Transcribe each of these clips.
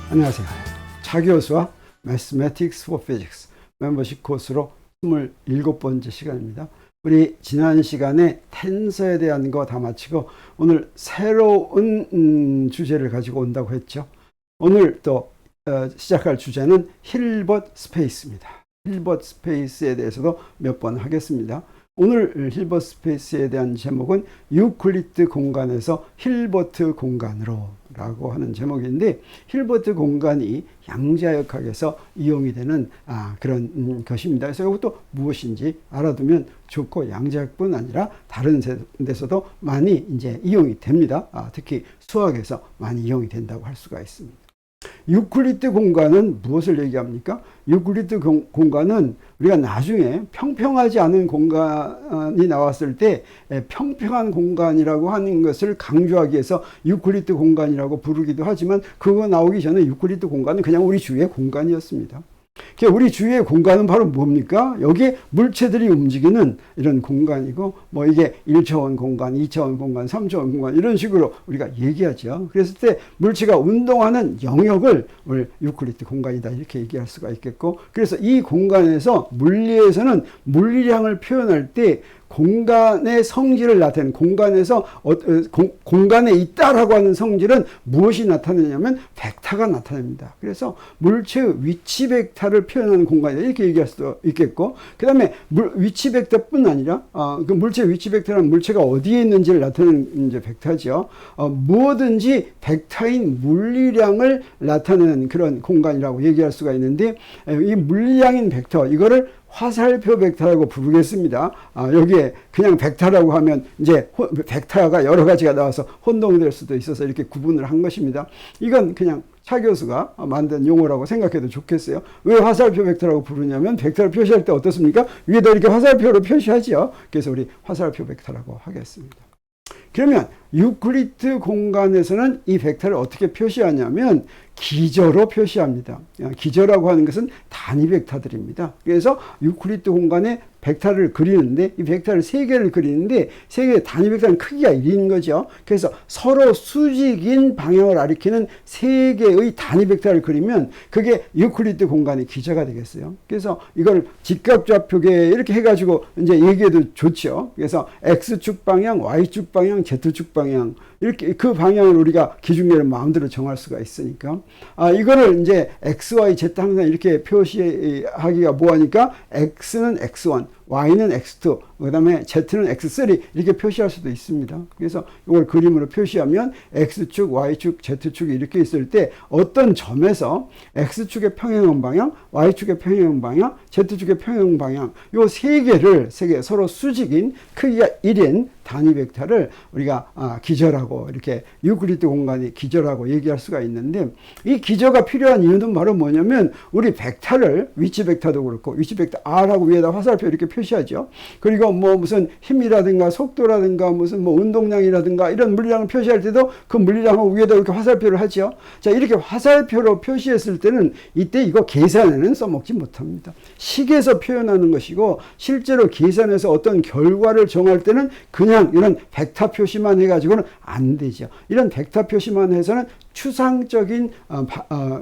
안녕하세요. 차 교수와 Mathematics for Physics 멤버십 코스로 27번째 시간입니다. 우리 지난 시간에 텐서에 대한 거 다 마치고 오늘 새로운 주제를 가지고 온다고 했죠. 오늘 또 시작할 주제는 힐버트 스페이스입니다. 힐버트 스페이스에 대해서도 몇 번 하겠습니다. 오늘 힐버트 스페이스에 대한 제목은 유클리드 공간에서 힐버트 공간으로 라고 하는 제목인데, 힐버트 공간이 양자역학에서 이용이 되는 그런 것입니다. 그래서 이것도 무엇인지 알아두면 좋고, 양자역뿐 아니라 다른 데서도 많이 이제 이용이 됩니다. 특히 수학에서 많이 이용이 된다고 할 수가 있습니다. 유클리드 공간은 무엇을 얘기합니까? 유클리드 공간은 우리가 나중에 평평하지 않은 공간이 나왔을 때 평평한 공간이라고 하는 것을 강조하기 위해서 유클리드 공간이라고 부르기도 하지만, 그거 나오기 전에 유클리드 공간은 그냥 우리 주위의 공간이었습니다. 우리 주위의 공간은 바로 뭡니까? 여기에 물체들이 움직이는 이런 공간이고, 뭐 이게 1차원 공간, 2차원 공간, 3차원 공간 이런 식으로 우리가 얘기하죠. 그랬을 때 물체가 운동하는 영역을 우리 유클리드 공간이다 이렇게 얘기할 수가 있겠고, 그래서 이 공간에서 물리에서는 물리량을 표현할 때 공간의 성질을 나타내는, 공간에서 공간에 있다라고 하는 성질은 무엇이 나타내냐면 벡터가 나타냅니다. 그래서 물체의 위치 벡터를 표현하는 공간이다 이렇게 얘기할 수도 있겠고, 그 다음에 위치 벡터뿐 아니라 그 물체의 위치 벡터는 물체가 어디에 있는지를 나타내는 이제 벡터죠. 무엇든지 벡터인 물리량을 나타내는 그런 공간이라고 얘기할 수가 있는데, 이 물리량인 벡터 이거를 화살표 벡터라고 부르겠습니다. 여기에 그냥 벡터라고 하면 이제 벡터가 여러 가지가 나와서 혼동될 수도 있어서 이렇게 구분을 한 것입니다. 이건 그냥 차 교수가 만든 용어라고 생각해도 좋겠어요. 왜 화살표 벡터라고 부르냐면, 벡터를 표시할 때 어떻습니까? 위에다 이렇게 화살표로 표시하죠. 그래서 우리 화살표 벡터라고 하겠습니다. 그러면 유클리드 공간에서는 이 벡터를 어떻게 표시하냐면 기저로 표시합니다. 기저라고 하는 것은 단위 벡터들입니다. 그래서 유클리드 공간에 벡터를 그리는데, 이 벡터를 3개를 그리는데 3개의 단위 벡터는 크기가 1인 거죠. 그래서 서로 수직인 방향을 가리키는 3개의 단위 벡터를 그리면 그게 유클리드 공간의 기저가 되겠어요. 그래서 이걸 직각좌표계 이렇게 해가지고 이제 얘기해도 좋죠. 그래서 X축 방향, Y축 방향, Z축 방향, 이렇게 그 방향을 우리가 기준계를 마음대로 정할 수가 있으니까, 이거를 이제 X, Y, Z 항상 이렇게 표시하기가 뭐하니까 X는 X1, Y는 X2, 그 다음에 Z는 X3 이렇게 표시할 수도 있습니다. 그래서 이걸 그림으로 표시하면 X축, Y축, Z축이 이렇게 있을 때 어떤 점에서 X축의 평행한 방향, Y축의 평행한 방향, Z축의 평행한 방향, 요 3개 서로 수직인 크기가 1인 단위 벡터를 우리가 기저라고, 이렇게 유클리드 공간이 기저라고 얘기할 수가 있는데, 이 기저가 필요한 이유는 바로 뭐냐면, 우리 벡터를 위치 벡터도 그렇고 위치 벡터 R하고 위에다 화살표 이렇게 표시하죠. 그리고 뭐 무슨 힘이라든가 속도라든가 무슨 뭐 운동량이라든가 이런 물리량을 표시할 때도 그 물리량하고 위에다 이렇게 화살표를 하죠. 자, 이렇게 화살표로 표시했을 때는 이때 이거 계산에는 써먹지 못합니다. 식에서 표현하는 것이고, 실제로 계산해서 어떤 결과를 정할 때는 그냥 이런 벡터 표시만 해가지고는 안 되죠. 이런 벡터 표시만 해서는 추상적인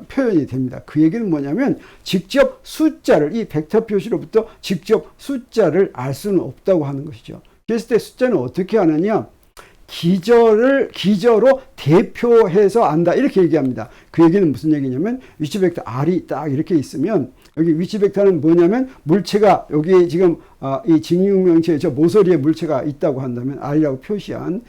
표현이 됩니다. 그 얘기는 뭐냐면, 직접 숫자를, 이 벡터 표시로부터 직접 숫자를 알 수는 없다고 하는 것이죠. 그랬을 때 숫자는 어떻게 하느냐? 기저로 대표해서 안다 이렇게 얘기합니다. 그 얘기는 무슨 얘기냐면, 위치 벡터 R이 딱 이렇게 있으면, 여기 위치 벡터는 뭐냐면, 물체가 여기 지금 이 직육명체의 저 모서리에 물체가 있다고 한다면 R이라고 표시한,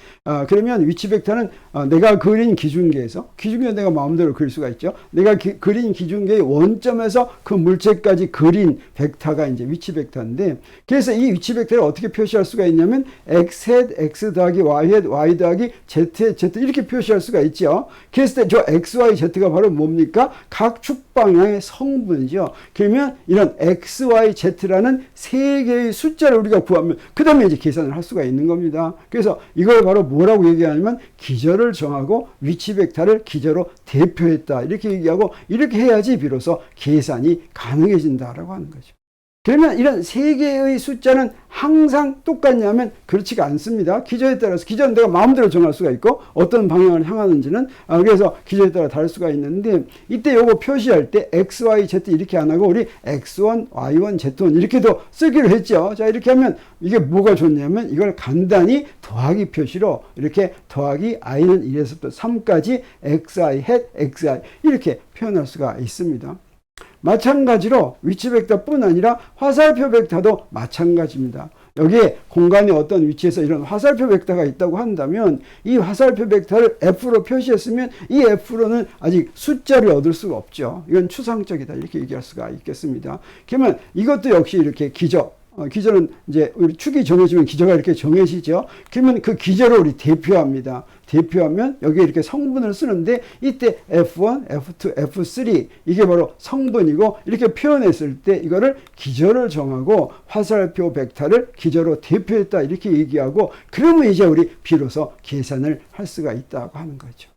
그러면 위치 벡터는 내가 그린 기준계에서 내가 마음대로 그릴 수가 있죠. 내가 그린 기준계의 원점에서 그 물체까지 그린 벡터가 이제 위치 벡터인데, 그래서 이 위치 벡터를 어떻게 표시할 수가 있냐면, X X 더하기 Y 더하기 Z Z 이렇게 표시할 수가 있죠. 그랬을 때 저 X, Y, Z가 바로 뭡니까? 각 축 방향의 성분이죠. 그러면 이런 X, Y, Z라는 3개의 숫자를 우리가 구하면 그 다음에 이제 계산을 할 수가 있는 겁니다. 그래서 이걸 바로 뭐라고 얘기하냐면, 기저를 정하고 위치 벡터를 기저로 대표했다 이렇게 얘기하고, 이렇게 해야지 비로소 계산이 가능해진다라고 하는 거죠. 그러면 이런 세 개의 숫자는 항상 똑같냐면 그렇지가 않습니다. 기저에 따라서, 기저는 내가 마음대로 정할 수가 있고 어떤 방향을 향하는지는 그래서 기저에 따라 다를 수가 있는데, 이때 요거 표시할 때 x, y, z 이렇게 안 하고 우리 x1, y1, z1 이렇게도 쓰기로 했죠. 자, 이렇게 하면 이게 뭐가 좋냐면 이걸 간단히 더하기 표시로 이렇게 더하기 i는 1에서부터 3까지 xi hat xi 이렇게 표현할 수가 있습니다. 마찬가지로 위치 벡터뿐 아니라 화살표 벡터도 마찬가지입니다. 여기에 공간의 어떤 위치에서 이런 화살표 벡터가 있다고 한다면 이 화살표 벡터를 F로 표시했으면 이 F로는 아직 숫자를 얻을 수가 없죠. 이건 추상적이다 이렇게 얘기할 수가 있겠습니다. 그러면 이것도 역시 이렇게 기저, 기저는 이제 우리 축이 정해지면 기저가 이렇게 정해지죠. 그러면 그 기저를 우리 대표합니다. 대표하면 여기에 이렇게 성분을 쓰는데 이때 F1, F2, F3 이게 바로 성분이고 이렇게 표현했을 때 이거를 기저를 정하고 화살표 벡터를 기저로 대표했다 이렇게 얘기하고 그러면 이제 우리 비로소 계산을 할 수가 있다고 하는 거죠.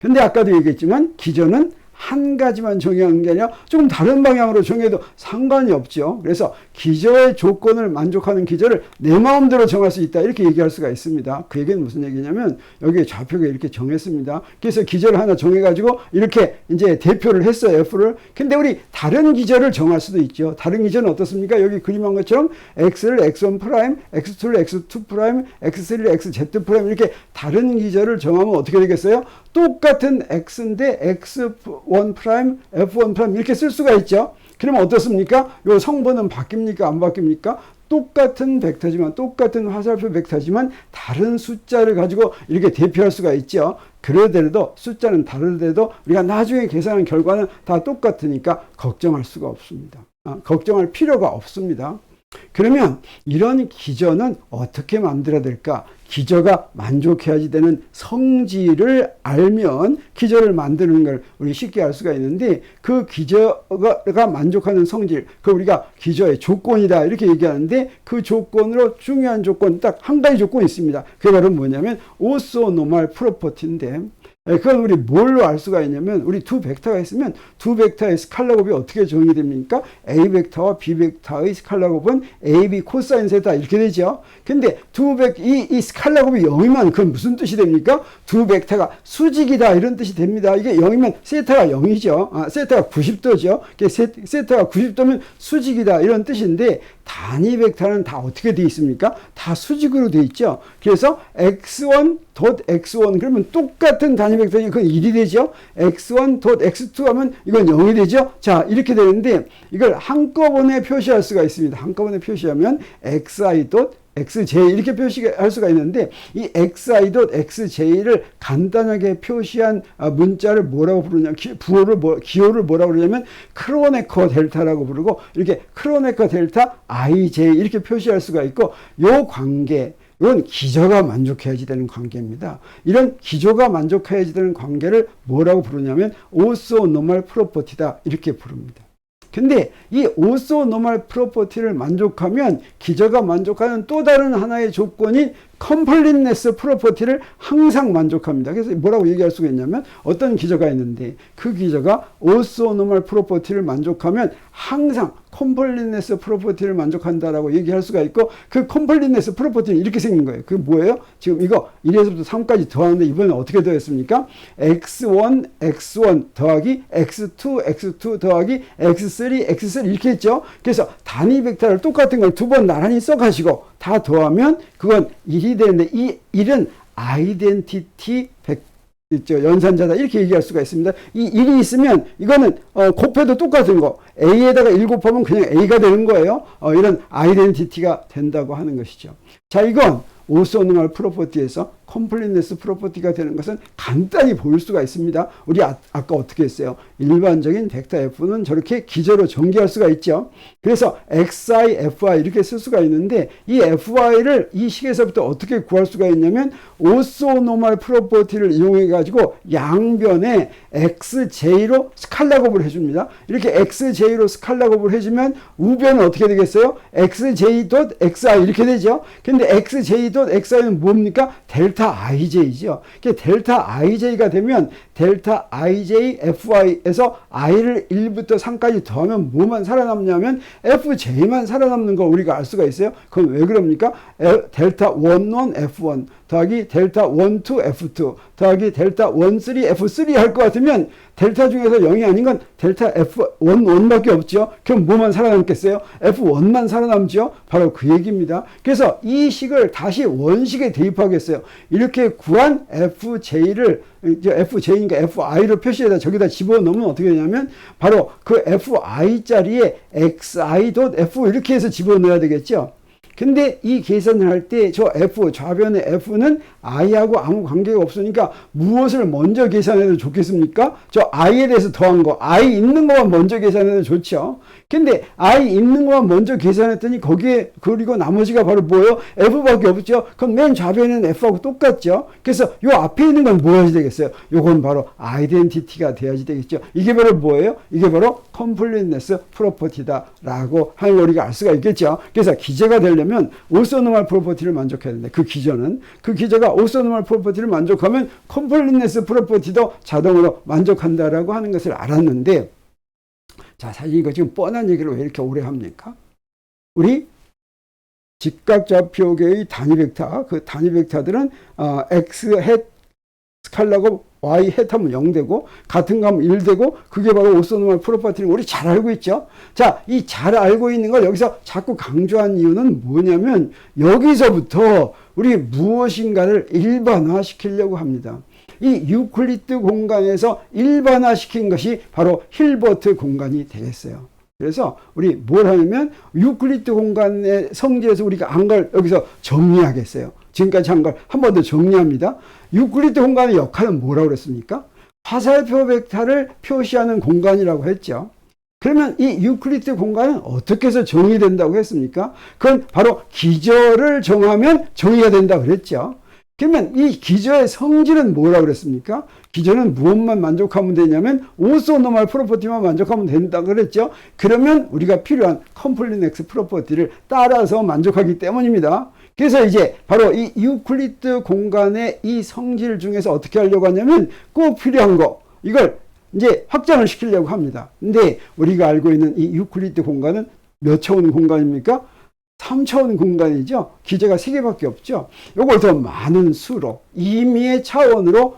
근데 아까도 얘기했지만 기저는 한 가지만 정의하는 게 아니라 조금 다른 방향으로 정해도 상관이 없죠. 그래서 기저의 조건을 만족하는 기저를 내 마음대로 정할 수 있다 이렇게 얘기할 수가 있습니다. 그 얘기는 무슨 얘기냐면 여기에 좌표가 이렇게 정했습니다. 그래서 기저를 하나 정해가지고 이렇게 이제 대표를 했어요. F를. 근데 우리 다른 기저를 정할 수도 있죠. 다른 기저는 어떻습니까? 여기 그림한 것처럼 X를 X1 프라임, X2를 X2 프라임, X3를 XZ 프라임 이렇게 다른 기저를 정하면 어떻게 되겠어요? 똑같은 X인데 X1 프라임, F1 프라임 이렇게 쓸 수가 있죠. 그러면 어떻습니까? 요 성분은 바뀝니까? 안 바뀝니까? 똑같은 벡터지만, 똑같은 화살표 벡터지만 다른 숫자를 가지고 이렇게 대표할 수가 있죠. 그러더라도 숫자는 다르더라도 우리가 나중에 계산한 결과는 다 똑같으니까 걱정할 수가 없습니다. 걱정할 필요가 없습니다. 그러면 이런 기저는 어떻게 만들어야 될까? 기저가 만족해야지 되는 성질을 알면 기저를 만드는 걸 우리 쉽게 알 수가 있는데 그 기저가 만족하는 성질, 그 우리가 기저의 조건이다 이렇게 얘기하는데 그 조건으로 중요한 조건 딱 한 가지 조건이 있습니다. 그게 바로 뭐냐면 오소노멀 프로퍼티인데 그건 우리 뭘로 알 수가 있냐면 우리 두 벡터가 있으면 두 벡터의 스칼라 곱이 어떻게 정의됩니까? A 벡터와 B 벡터의 스칼라 곱은 AB 코사인 세타 이렇게 되죠. 근데 이 스칼라 곱이 0이면 그건 무슨 뜻이 됩니까? 두 벡터가 수직이다 이런 뜻이 됩니다. 이게 0이면 세타가 0이죠. 세타가 90도죠. 세타가 90도면 수직이다 이런 뜻인데 단위 벡터는 다 어떻게 되어 있습니까? 다 수직으로 되어 있죠. 그래서 x1 x1 그러면 똑같은 단위 벡터니 그건 1이 되죠. x1 x2 하면 이건 0이 되죠. 자, 이렇게 되는데 이걸 한꺼번에 표시할 수가 있습니다. 한꺼번에 표시하면 xi xj 이렇게 표시할 수가 있는데 이 xi xj를 간단하게 표시한 문자를 뭐라고 부르냐, 기호를 뭐라고 부르냐면 크로네커 델타라고 부르고 이렇게 크로네커 델타 ij 이렇게 표시할 수가 있고 요 관계 이건 기저가 만족해야지 되는 관계입니다. 이런 기저가 만족해야지 되는 관계를 뭐라고 부르냐면 오소노멀 프로퍼티다 이렇게 부릅니다. 근데 이 오소노멀 프로퍼티를 만족하면 기저가 만족하는 또 다른 하나의 조건인 컴플리트네스 프로퍼티를 항상 만족합니다. 그래서 뭐라고 얘기할 수가 있냐면 어떤 기저가 있는데 그 기저가 오소노멀 프로퍼티를 만족하면 항상 컴플리트네스 프로퍼티를 만족한다라고 얘기할 수가 있고 그 컴플리트네스 프로퍼티는 이렇게 생긴 거예요. 그게 뭐예요? 지금 이거 1에서부터 3까지 더하는데 이번엔 어떻게 더했습니까? x1 x1 더하기 x2 x2 더하기 x3 x3 이렇게 했죠. 그래서 단위 벡터를 똑같은 걸 두 번 나란히 써가지고 다 더하면 그건 1이 되는데 이 1은 아이덴티티 연산자다 이렇게 얘기할 수가 있습니다. 이 1이 있으면 이거는 곱해도 똑같은 거 A에다가 1 곱하면 그냥 A가 되는 거예요. 이런 아이덴티티가 된다고 하는 것이죠. 자, 이건 오소노멀 프로퍼티에서 컴플리트네스 프로퍼티가 되는 것은 간단히 보일 수가 있습니다. 우리 아까 어떻게 했어요? 일반적인 벡터 F는 저렇게 기저로 전개할 수가 있죠. 그래서 xi, fi 이렇게 쓸 수가 있는데 이 fi를 이 식에서부터 어떻게 구할 수가 있냐면 오소노멀 프로퍼티를 이용해 가지고 양변에 xj로 스칼라 곱을 해줍니다. 이렇게 xj로 스칼라 곱을 해주면 우변은 어떻게 되겠어요? xj.xi 이렇게 되죠. 근데 xj x이는 뭡니까? 델타 ij죠. 델타 ij가 되면 델타 ij fy에서 i를 1부터 3까지 더하면 뭐만 살아남냐면 fj만 살아남는 거 우리가 알 수가 있어요. 그건 왜 그럽니까? 델타 11 f1 더하기 델타 12 f2 더하기 델타 13 f3 할 것 같으면 델타 중에서 0이 아닌 건 델타 f11밖에 없죠. 그럼 뭐만 살아남겠어요? f1만 살아남죠. 바로 그 얘기입니다. 그래서 이 식을 다시 원식에 대입하겠어요. 이렇게 구한 fj를 fj니까 fi를 표시해서 저기다 집어넣으면 어떻게 되냐면 바로 그 fi 자리에 xi.f 이렇게 해서 집어넣어야 되겠죠. 근데 이 계산을 할 때 저 f, 좌변의 f는 i하고 아무 관계가 없으니까 무엇을 먼저 계산해도 좋겠습니까? 저 i에 대해서 더한 거, i 있는 것만 먼저 계산해도 좋죠. 근데 i 있는 것만 먼저 계산했더니 거기에 그리고 나머지가 바로 뭐예요? f밖에 없죠. 그럼 맨 좌변에는 f하고 똑같죠. 그래서 요 앞에 있는 건 뭐여야 되겠어요? 요건 바로 아이덴티티가 돼야지 되겠죠. 이게 바로 뭐예요? 이게 바로 completeness property다라고 하는 걸 우리가 알 수가 있겠죠. 그래서 기저가 되려면 오소노멀 프로퍼티를 만족해야 되는데 그 기저가 오소노멀 프로퍼티를 만족하면 completeness property도 자동으로 만족한다라고 하는 것을 알았는데, 자, 사실 이거 지금 뻔한 얘기를 왜 이렇게 오래 합니까? 우리 직각좌표계의 단위 벡터, 그 단위 벡터들은 x 헷 스칼라고 y 헷 하면 0되고 같은 거 하면 1되고 그게 바로 오소노멀 프로퍼티를 우리 잘 알고 있죠. 자, 이 잘 알고 있는 걸 여기서 자꾸 강조한 이유는 뭐냐면 여기서부터 우리 무엇인가를 일반화시키려고 합니다. 이 유클리드 공간에서 일반화시킨 것이 바로 힐버트 공간이 되겠어요. 그래서 우리 뭘 하냐면 유클리드 공간의 성질에서 우리가 한 걸 여기서 정리하겠어요. 지금까지 한 걸 한 번 더 정리합니다. 유클리드 공간의 역할은 뭐라고 그랬습니까? 화살표 벡터를 표시하는 공간이라고 했죠. 그러면 이 유클리드 공간은 어떻게 해서 정의된다고 했습니까? 그건 바로 기저를 정하면 정의가 된다고 그랬죠. 그러면 이 기저의 성질은 뭐라고 그랬습니까? 기저는 무엇만 만족하면 되냐면 오소노멀 프로퍼티만 만족하면 된다고 그랬죠. 그러면 우리가 필요한 컴플리넥스 프로퍼티를 따라서 만족하기 때문입니다. 그래서 이제 바로 이 유클리드 공간의 이 성질 중에서 어떻게 하려고 하냐면 꼭 필요한 거, 이걸 이제 확장을 시키려고 합니다. 근데 우리가 알고 있는 이 유클리드 공간은 몇 차원 공간입니까? 3차원 공간이죠. 기저가 3개밖에 없죠. 요걸 더 많은 수로, 임의의 차원으로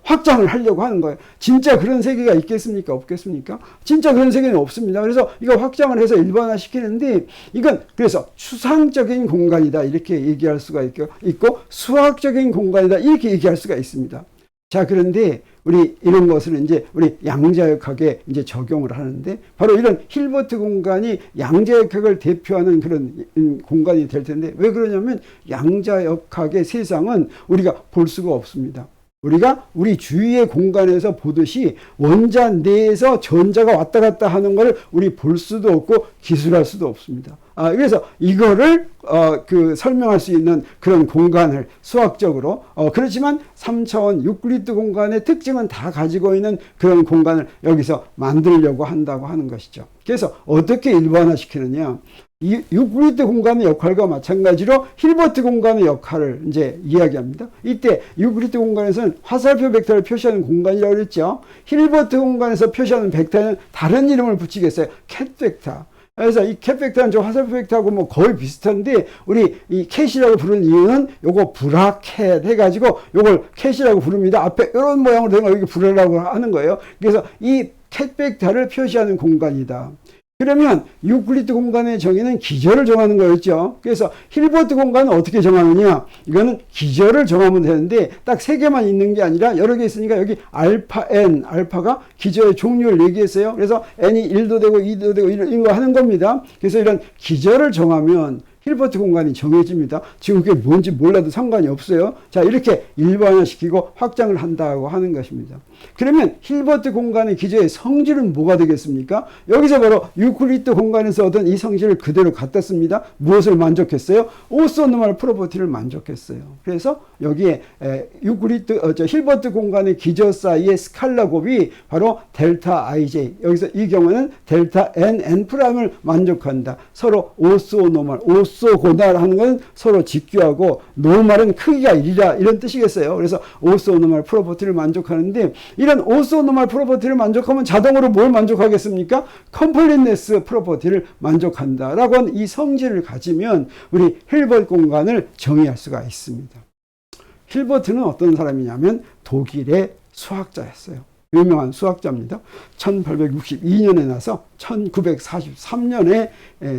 확장을 하려고 하는 거예요. 진짜 그런 세계가 있겠습니까? 없겠습니까? 진짜 그런 세계는 없습니다. 그래서 이거 확장을 해서 일반화시키는데 이건 그래서 추상적인 공간이다 이렇게 얘기할 수가 있고 수학적인 공간이다 이렇게 얘기할 수가 있습니다. 자, 그런데 우리 이런 것을 이제 우리 양자역학에 이제 적용을 하는데 바로 이런 힐버트 공간이 양자역학을 대표하는 그런 공간이 될 텐데 왜 그러냐면 양자역학의 세상은 우리가 볼 수가 없습니다. 우리가 우리 주위의 공간에서 보듯이 원자 내에서 전자가 왔다 갔다 하는 걸 우리 볼 수도 없고 기술할 수도 없습니다. 그래서 이거를 설명할 수 있는 그런 공간을 수학적으로 그렇지만 3차원 유클리드 공간의 특징은 다 가지고 있는 그런 공간을 여기서 만들려고 한다고 하는 것이죠. 그래서 어떻게 일반화시키느냐? 이 유클리드 공간의 역할과 마찬가지로 힐버트 공간의 역할을 이제 이야기합니다. 이때 유클리드 공간에서는 화살표 벡터를 표시하는 공간이라고 그랬죠. 힐버트 공간에서 표시하는 벡터는 다른 이름을 붙이겠어요. 캣 벡터. 그래서 이 캣 벡터는 저 화살표 벡터하고 뭐 거의 비슷한데 우리 이 캣이라고 부르는 이유는 요거 브라켓 해가지고 요걸 캣이라고 부릅니다. 앞에 이런 모양으로 된 거 여기 브라라고 하는 거예요. 그래서 이 캣 벡터를 표시하는 공간이다. 그러면 유클리드 공간의 정의는 기저를 정하는 거였죠. 그래서 힐버트 공간은 어떻게 정하느냐? 이거는 기저를 정하면 되는데 딱 3개만 있는 게 아니라 여러 개 있으니까 여기 알파 n, 알파가 기저의 종류를 얘기했어요. 그래서 n이 1도 되고 2도 되고 이런 거 하는 겁니다. 그래서 이런 기저를 정하면 힐버트 공간이 정해집니다. 지금 그게 뭔지 몰라도 상관이 없어요. 자, 이렇게 일반화시키고 확장을 한다고 하는 것입니다. 그러면 힐버트 공간의 기저의 성질은 뭐가 되겠습니까? 여기서 바로 유클리드 공간에서 얻은 이 성질을 그대로 갖다 씁니다. 무엇을 만족했어요? 오소노멀 프로퍼티를 만족했어요. 그래서 여기에 힐버트 공간의 기저 사이의 스칼라 곱이 바로 델타 ij, 여기서 이 경우는 델타 n, n''을 만족한다. 서로 오소노멀 오소고날 하는 건 서로 직교하고 노멀은 크기가 1이라 이런 뜻이겠어요. 그래서 오소노멀 프로퍼티를 만족하는데 이런 오소노멀 프로퍼티를 만족하면 자동으로 뭘 만족하겠습니까? 컴플리트네스 프로퍼티를 만족한다라고 하는 이 성질을 가지면 우리 힐버트 공간을 정의할 수가 있습니다. 힐버트는 어떤 사람이냐면 독일의 수학자였어요. 유명한 수학자입니다. 1862년에 나서 1943년에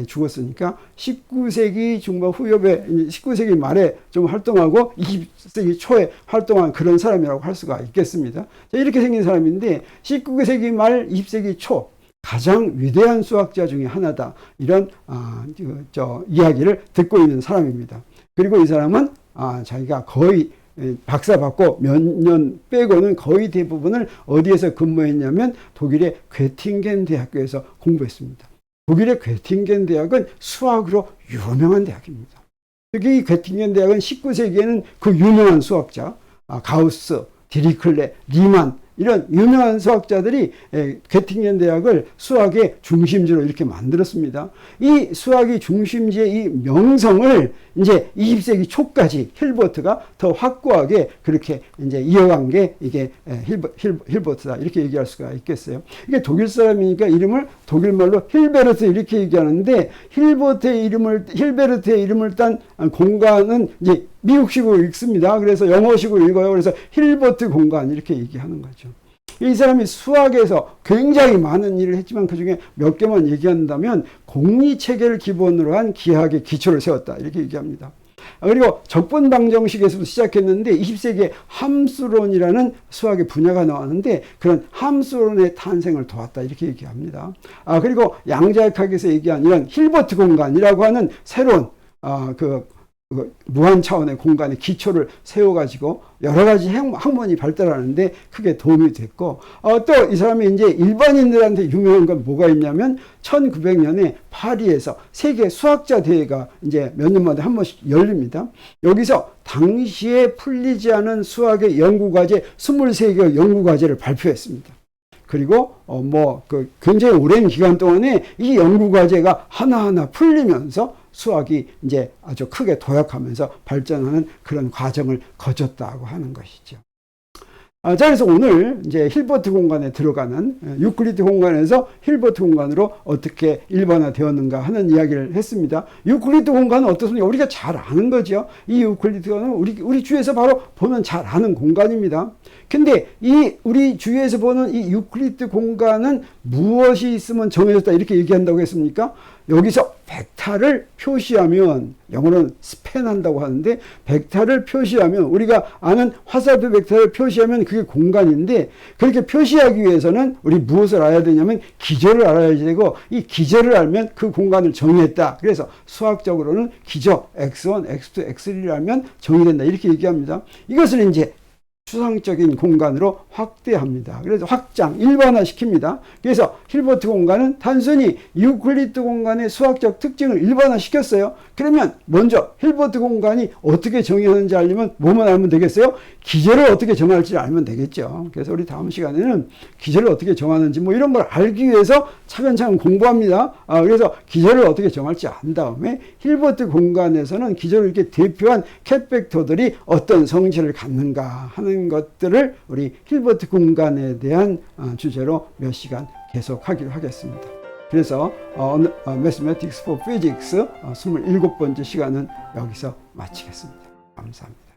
죽었으니까 19세기 중반 후엽에 19세기 말에 좀 활동하고 20세기 초에 활동한 그런 사람이라고 할 수가 있겠습니다. 이렇게 생긴 사람인데 19세기 말 20세기 초 가장 위대한 수학자 중에 하나다. 이런 이야기를 듣고 있는 사람입니다. 그리고 이 사람은 자기가 거의 박사 받고 몇 년 빼고는 거의 대부분을 어디에서 근무했냐면 독일의 괴팅겐 대학교에서 공부했습니다. 독일의 괴팅겐 대학은 수학으로 유명한 대학입니다. 특히 이 괴팅겐 대학은 19세기에는 그 유명한 수학자 가우스, 디리클레, 리만 이런 유명한 수학자들이 괴팅겐 대학을 수학의 중심지로 이렇게 만들었습니다. 이 수학의 중심지의 이 명성을 이제 20세기 초까지 힐버트가 더 확고하게 그렇게 이제 이어간 게 이게 힐버트다 이렇게 얘기할 수가 있겠어요. 이게 독일 사람이니까 이름을 독일말로 힐베르트 이렇게 얘기하는데 힐베르트의 이름을 딴 공간은 이제 미국식으로 읽습니다. 그래서 영어식으로 읽어요. 그래서 힐버트 공간 이렇게 얘기하는 거죠. 이 사람이 수학에서 굉장히 많은 일을 했지만 그중에 몇 개만 얘기한다면 공리체계를 기본으로 한 기하학의 기초를 세웠다 이렇게 얘기합니다. 그리고 적분방정식에서도 시작했는데 20세기에 함수론이라는 수학의 분야가 나왔는데 그런 함수론의 탄생을 도왔다 이렇게 얘기합니다. 그리고 양자역학에서 얘기한 이런 힐버트 공간이라고 하는 새로운 무한 차원의 공간의 기초를 세워가지고 여러 가지 학문이 발달하는데 크게 도움이 됐고, 또 이 사람이 이제 일반인들한테 유명한 건 뭐가 있냐면 1900년에 파리에서 세계 수학자 대회가 이제 몇 년마다 한 번씩 열립니다. 여기서 당시에 풀리지 않은 수학의 연구과제 23개의 연구과제를 발표했습니다. 그리고 굉장히 오랜 기간 동안에 이 연구과제가 하나하나 풀리면서 수학이 이제 아주 크게 도약하면서 발전하는 그런 과정을 거쳤다고 하는 것이죠. 자, 그래서 오늘 이제 힐버트 공간에 들어가는 유클리드 공간에서 힐버트 공간으로 어떻게 일반화되었는가 하는 이야기를 했습니다. 유클리드 공간은 어떻습니까? 우리가 잘 아는 거죠. 이 유클리드는 우리 주위에서 바로 보면 잘 아는 공간입니다. 근데 우리 주위에서 보는 이 유클리드 공간은 무엇이 있으면 정해졌다 이렇게 얘기한다고 했습니까? 여기서 벡터를 표시하면, 영어로는 스팬한다고 하는데, 벡터를 표시하면, 우리가 아는 화살표 벡터를 표시하면 그게 공간인데, 그렇게 표시하기 위해서는 우리 무엇을 알아야 되냐면 기저를 알아야 되고, 이 기저를 알면 그 공간을 정의했다. 그래서 수학적으로는 기저 x1, x2, x3를 알면 정의된다 이렇게 얘기합니다. 이것을 이제 추상적인 공간으로 확대합니다. 그래서 확장, 일반화시킵니다. 그래서 힐버트 공간은 단순히 유클리드 공간의 수학적 특징을 일반화시켰어요. 그러면 먼저 힐버트 공간이 어떻게 정의하는지 알려면 뭐만 알면 되겠어요? 기저를 어떻게 정할지 알면 되겠죠. 그래서 우리 다음 시간에는 기저를 어떻게 정하는지 이런 걸 알기 위해서 차근차근 공부합니다. 그래서 기저를 어떻게 정할지 안 다음에 힐버트 공간에서는 기저를 이렇게 대표한 캣벡터들이 어떤 성질을 갖는가 하는 것들을 우리 힐버트 공간에 대한 주제로 몇 시간 계속 하기로 하겠습니다. 그래서 Mathematics for Physics 27번째 시간은 여기서 마치겠습니다. 감사합니다.